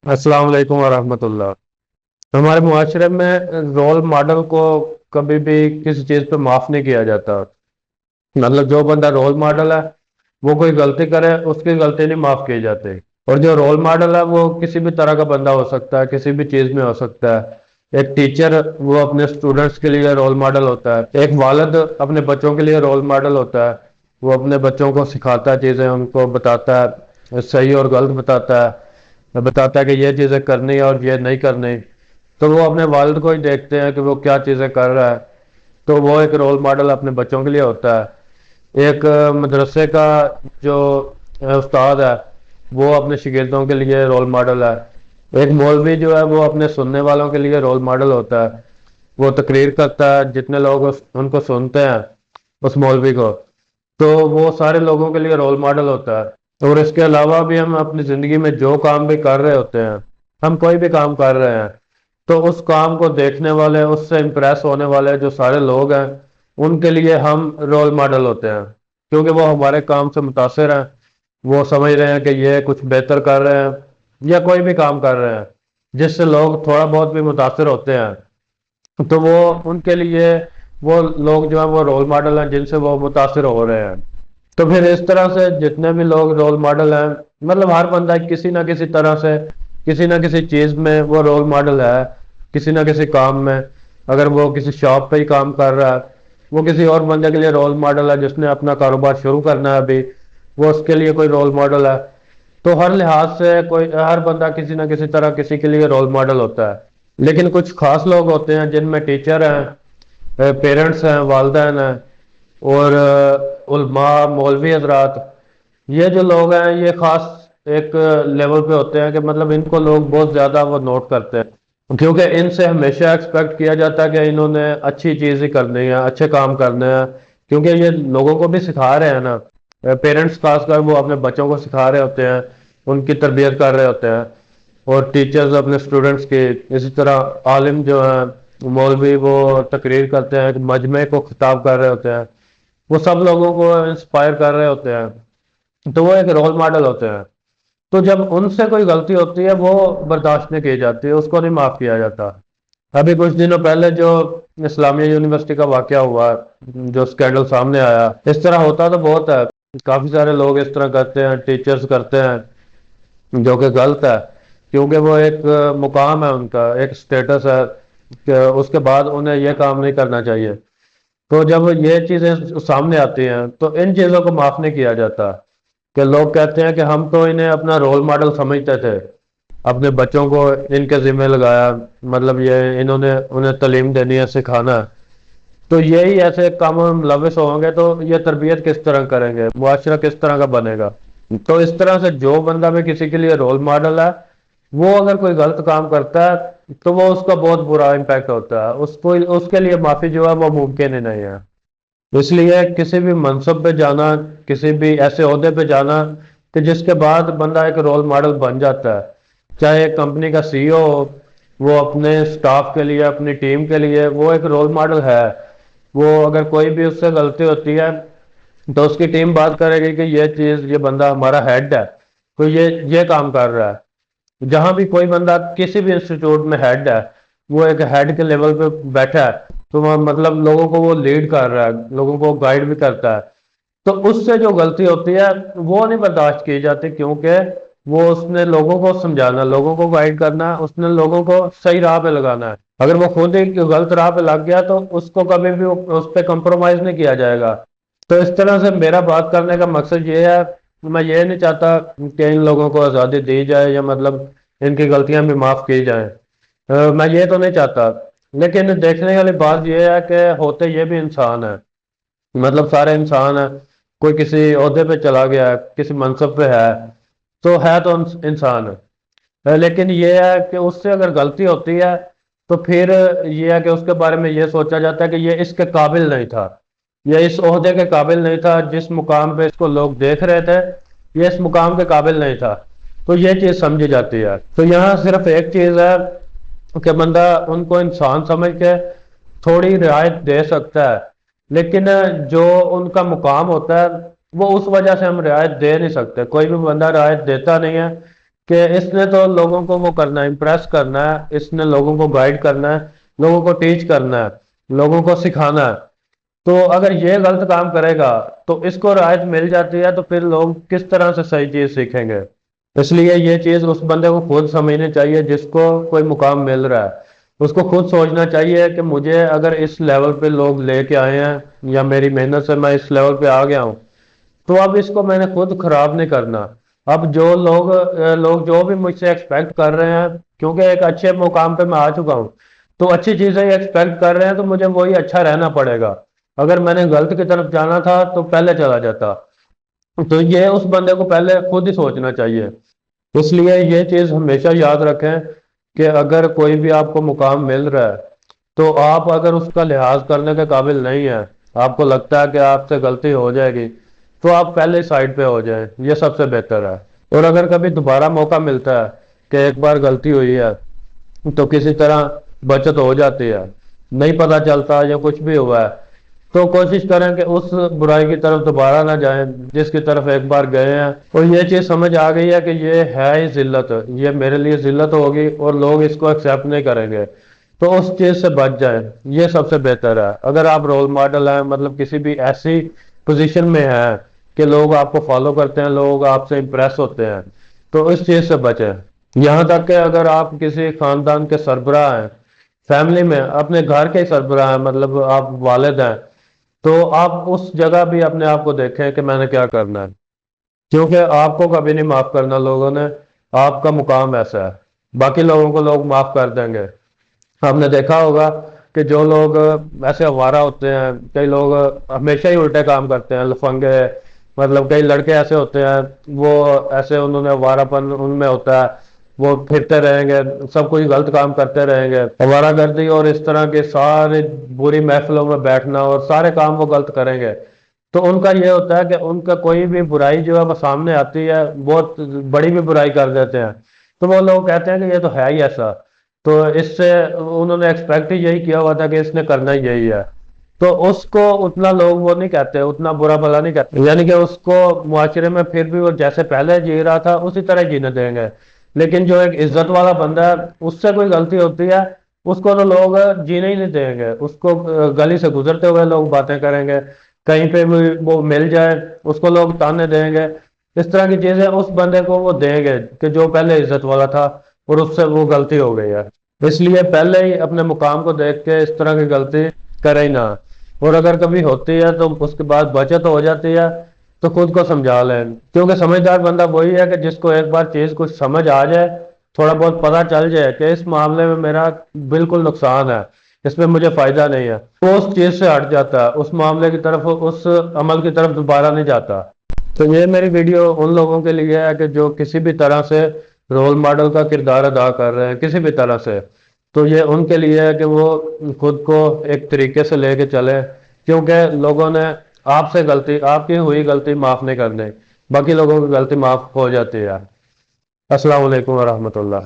अस्सलाम वालेकुम वरहमतुल्लाह। हमारे मुआशरे में रोल मॉडल को कभी भी किसी चीज़ पे माफ़ नहीं किया जाता। मतलब जो बंदा रोल मॉडल है वो कोई गलती करे उसकी गलती नहीं माफ़ की जाती। और जो रोल मॉडल है वो किसी भी तरह का बंदा हो सकता है, किसी भी चीज़ में हो सकता है। एक टीचर वो अपने स्टूडेंट्स के लिए रोल मॉडल होता है, एक वालिद अपने बच्चों के लिए रोल मॉडल होता है। वो अपने बच्चों को सिखाता है, चीज़ें उनको बताता है, सही और गलत बताता है कि ये चीज़ें करनी है और ये नहीं करनी। तो वो अपने वालिद को ही देखते हैं कि वो क्या चीज़ें कर रहा है, तो वो एक रोल मॉडल अपने बच्चों के लिए होता है। एक मदरसे का जो उस्ताद है वो अपने शागिर्दों के लिए रोल मॉडल है। एक मौलवी जो है वो अपने सुनने वालों के लिए रोल मॉडल होता है। वो तकरीर करता है, जितने लोग उनको सुनते हैं उस मौलवी को, तो वो सारे लोगों के लिए रोल मॉडल होता है। और इसके अलावा भी हम अपनी ज़िंदगी में जो काम भी कर रहे होते हैं, हम कोई भी काम कर रहे हैं, तो उस काम को देखने वाले, उससे इम्प्रेस होने वाले जो सारे लोग हैं, उनके लिए हम रोल मॉडल होते हैं, क्योंकि वो हमारे काम से मुतासिर हैं। वो समझ रहे हैं कि ये कुछ बेहतर कर रहे हैं या कोई भी काम कर रहे हैं जिससे लोग थोड़ा बहुत भी मुतासिर होते हैं, तो वो उनके लिए वो लोग जो है वो रोल मॉडल हैं जिनसे वो मुतासिर हो रहे हैं। तो फिर इस तरह से जितने भी लोग रोल मॉडल हैं, मतलब हर बंदा किसी ना किसी तरह से किसी ना किसी चीज में वो रोल मॉडल है, किसी ना किसी काम में। अगर वो किसी शॉप पे ही काम कर रहा है, वो किसी और बंदे के लिए रोल मॉडल है जिसने अपना कारोबार शुरू करना है अभी, वो उसके लिए कोई रोल मॉडल है। तो हर लिहाज से कोई हर बंदा किसी ना किसी तरह किसी के लिए रोल मॉडल होता है। लेकिन कुछ खास लोग होते हैं जिनमें टीचर हैं, पेरेंट्स हैं, वालदैन हैं, और उलमा, मौलवी हजरात, ये जो लोग हैं ये खास एक लेवल पे होते हैं कि मतलब इनको लोग बहुत ज़्यादा वो नोट करते हैं, क्योंकि इनसे हमेशा एक्सपेक्ट किया जाता है कि इन्होंने अच्छी चीज़ ही करनी है, अच्छे काम करने हैं, क्योंकि ये लोगों को भी सिखा रहे हैं ना। पेरेंट्स खासकर वो अपने बच्चों को सिखा रहे होते हैं, उनकी तरबियत कर रहे होते हैं, और टीचर्स अपने स्टूडेंट्स की। इसी तरह आलिम जो हैं, मौलवी, वो तकरीर करते हैं, मजमे को खिताब कर रहे होते हैं, वो सब लोगों को इंस्पायर कर रहे होते हैं, तो वो एक रोल मॉडल होते हैं। तो जब उनसे कोई गलती होती है वो बर्दाश्त नहीं की जाती है, उसको नहीं माफ किया जाता। अभी कुछ दिनों पहले जो इस्लामिया यूनिवर्सिटी का वाकया हुआ, जो स्कैंडल सामने आया, इस तरह होता तो बहुत है। काफी सारे लोग इस तरह करते हैं, टीचर्स करते हैं, जो कि गलत है, क्योंकि वो एक मुकाम है, उनका एक स्टेटस है कि उसके बाद उन्हें यह काम नहीं करना चाहिए। तो जब ये चीजें सामने आती हैं तो इन चीजों को माफ नहीं किया जाता, कि लोग कहते हैं कि हम तो इन्हें अपना रोल मॉडल समझते थे, अपने बच्चों को इनके जिम्मे लगाया, मतलब ये इन्होंने उन्हें तालीम देनी है, सिखाना है। तो यही ऐसे काम में मुलविस होंगे तो ये तरबियत किस तरह करेंगे, मुआशरा किस तरह का बनेगा। तो इस तरह से जो बंदा भी किसी के लिए रोल मॉडल है, वो अगर कोई गलत काम करता है तो वो उसका बहुत बुरा इम्पैक्ट होता है, उसको उसके लिए माफी जो है वो मुमकिन ही नहीं है। इसलिए किसी भी मनसब पे जाना, किसी भी ऐसे ओहदे पे जाना कि जिसके बाद बंदा एक रोल मॉडल बन जाता है, चाहे एक कंपनी का सीईओ हो, वो अपने स्टाफ के लिए, अपनी टीम के लिए वो एक रोल मॉडल है। वो अगर कोई भी उससे गलती होती है तो उसकी टीम बात करेगी कि ये चीज, ये बंदा हमारा हेड है, कोई ये काम कर रहा है। जहां भी कोई बंदा किसी भी इंस्टीट्यूट में हेड है, वो एक हेड के लेवल पे बैठा है, तो मतलब लोगों को वो लीड कर रहा है, लोगों को गाइड भी करता है। तो उससे जो गलती होती है वो नहीं बर्दाश्त की जाती, क्योंकि वो उसने लोगों को समझाना, लोगों को गाइड करना, उसने लोगों को सही राह पे लगाना है। अगर वो खुद ही गलत राह पे लग गया तो उसको कभी भी उस पर कंप्रोमाइज नहीं किया जाएगा। तो इस तरह से मेरा बात करने का मकसद ये है, मैं ये नहीं चाहता कि इन लोगों को आज़ादी दी जाए या मतलब इनकी गलतियां भी माफ की जाएं। मैं ये तो नहीं चाहता, लेकिन देखने वाली बात यह है कि होते ये भी इंसान है, मतलब सारे इंसान है। कोई किसी ओहदे पे चला गया है, किसी मनसब पे है, तो है तो इंसान है। लेकिन ये है कि उससे अगर गलती होती है तो फिर ये है कि उसके बारे में ये सोचा जाता है कि ये इसके काबिल नहीं था, ये इस ओहदे के काबिल नहीं था, जिस मुकाम पे इसको लोग देख रहे थे ये इस मुकाम के काबिल नहीं था। तो ये चीज समझी जाती है। तो यहाँ सिर्फ एक चीज है कि बंदा उनको इंसान समझ के थोड़ी रियायत दे सकता है, लेकिन जो उनका मुकाम होता है वो उस वजह से हम रियायत दे नहीं सकते। कोई भी बंदा रियायत देता नहीं है, کہ اس نے تو لوگوں کو وہ کرنا ہے، امپریس کرنا ہے، اس نے لوگوں کو گائیڈ کرنا ہے، لوگوں کو ٹیچ کرنا ہے، لوگوں کو سکھانا ہے۔ تو اگر یہ غلط کام کرے گا تو اس کو رعایت مل جاتی ہے، تو پھر لوگ کس طرح سے صحیح چیز سیکھیں گے؟ اس لیے یہ چیز اس بندے کو خود سمجھنی چاہیے جس کو کوئی مقام مل رہا ہے۔ اس کو خود سوچنا چاہیے کہ مجھے اگر اس لیول پہ لوگ لے کے آئے ہیں یا میری محنت سے میں اس لیول پہ آ گیا ہوں، تو اب اس کو میں نے خود خراب نہیں کرنا۔ اب جو لوگ جو بھی مجھ سے ایکسپیکٹ کر رہے ہیں، کیونکہ ایک اچھے مقام پہ میں آ چکا ہوں، تو اچھی چیزیں ایکسپیکٹ کر رہے ہیں، تو مجھے وہی اچھا رہنا پڑے گا۔ اگر میں نے غلط کی طرف جانا تھا تو پہلے چلا جاتا۔ تو یہ اس بندے کو پہلے خود ہی سوچنا چاہیے۔ اس لیے یہ چیز ہمیشہ یاد رکھیں کہ اگر کوئی بھی آپ کو مقام مل رہا ہے، تو آپ اگر اس کا لحاظ کرنے کے قابل نہیں ہے، آپ کو لگتا ہے کہ آپ سے غلطی ہو جائے گی، تو آپ پہلے سائڈ پہ ہو جائیں، یہ سب سے بہتر ہے۔ اور اگر کبھی دوبارہ موقع ملتا ہے کہ ایک بار غلطی ہوئی ہے تو کسی طرح بچت ہو جاتی ہے، نہیں پتہ چلتا یا کچھ بھی ہوا ہے، تو کوشش کریں کہ اس برائی کی طرف دوبارہ نہ جائیں جس کی طرف ایک بار گئے ہیں، اور یہ چیز سمجھ آ گئی ہے کہ یہ ہے ہی ذلت، یہ میرے لیے ذلت ہوگی اور لوگ اس کو ایکسیپٹ نہیں کریں گے، تو اس چیز سے بچ جائیں، یہ سب سے بہتر ہے۔ اگر آپ رول ماڈل ہیں، مطلب کسی بھی ایسی پوزیشن میں ہیں کہ لوگ آپ کو فالو کرتے ہیں، لوگ آپ سے امپریس ہوتے ہیں، تو اس چیز سے بچیں۔ یہاں تک کہ اگر آپ کسی خاندان کے سربراہ ہیں، فیملی میں اپنے گھر کے سربراہ ہیں، مطلب آپ والد ہیں، تو آپ اس جگہ بھی اپنے آپ کو دیکھیں کہ میں نے کیا کرنا ہے، کیونکہ آپ کو کبھی نہیں معاف کرنا لوگوں نے۔ آپ کا مقام ایسا ہے، باقی لوگوں کو لوگ معاف کر دیں گے۔ آپ نے دیکھا ہوگا کہ جو لوگ ایسے آوارہ ہوتے ہیں، کئی لوگ ہمیشہ ہی الٹے کام کرتے ہیں، لفنگے، مطلب کئی لڑکے ایسے ہوتے ہیں، وہ ایسے انہوں نے آوارہ پن ان میں ہوتا ہے، وہ پھرتے رہیں گے، سب کچھ غلط کام کرتے رہیں گے، آوارہ گردی اور اس طرح کے سارے بری محفلوں میں بیٹھنا، اور سارے کام وہ غلط کریں گے۔ تو ان کا یہ ہوتا ہے کہ ان کا کوئی بھی برائی جو ہے وہ سامنے آتی ہے، بہت بڑی بھی برائی کر دیتے ہیں، تو وہ لوگ کہتے ہیں کہ یہ تو ہے ہی ایسا، تو اس سے انہوں نے ایکسپیکٹ ہی یہی کیا ہوا تھا کہ اس نے کرنا ہی یہی ہے، تو اس کو اتنا لوگ وہ نہیں کہتے، اتنا برا بھلا نہیں کہتے، یعنی کہ اس کو معاشرے میں پھر بھی وہ جیسے پہلے جی رہا تھا اسی طرح جینے دیں گے۔ لیکن جو ایک عزت والا بندہ ہے، اس سے کوئی غلطی ہوتی ہے، اس کو تو لوگ جینے ہی نہیں دیں گے، اس کو گلی سے گزرتے ہوئے لوگ باتیں کریں گے، کہیں پہ بھی وہ مل جائے اس کو لوگ تانے دیں گے۔ اس طرح کی چیزیں اس بندے کو وہ دیں گے کہ جو پہلے عزت والا تھا اور اس سے وہ غلطی ہو گئی ہے۔ اس لیے پہلے ہی اپنے مقام کو دیکھ کے اس طرح کی غلطی کرے ہی نہ، اور اگر کبھی ہوتی ہے تو اس کے بعد بچت ہو جاتی ہے، تو خود کو سمجھا لیں، کیونکہ سمجھدار بندہ وہی ہے کہ جس کو ایک بار چیز کچھ سمجھ آ جائے، تھوڑا بہت پتہ چل جائے کہ اس معاملے میں میرا بالکل نقصان ہے، اس میں مجھے فائدہ نہیں ہے، وہ اس چیز سے ہٹ جاتا ہے، اس معاملے کی طرف، اس عمل کی طرف دوبارہ نہیں جاتا۔ تو یہ میری ویڈیو ان لوگوں کے لیے ہے کہ جو کسی بھی طرح سے رول ماڈل کا کردار ادا کر رہے ہیں، کسی بھی طرح سے، تو یہ ان کے لیے ہے کہ وہ خود کو ایک طریقے سے لے کے چلے، کیونکہ لوگوں نے آپ سے غلطی، آپ کی ہوئی غلطی معاف نہیں کرنے، باقی لوگوں کی غلطی معاف ہو جاتی ہے۔ السلام علیکم ورحمۃ اللہ۔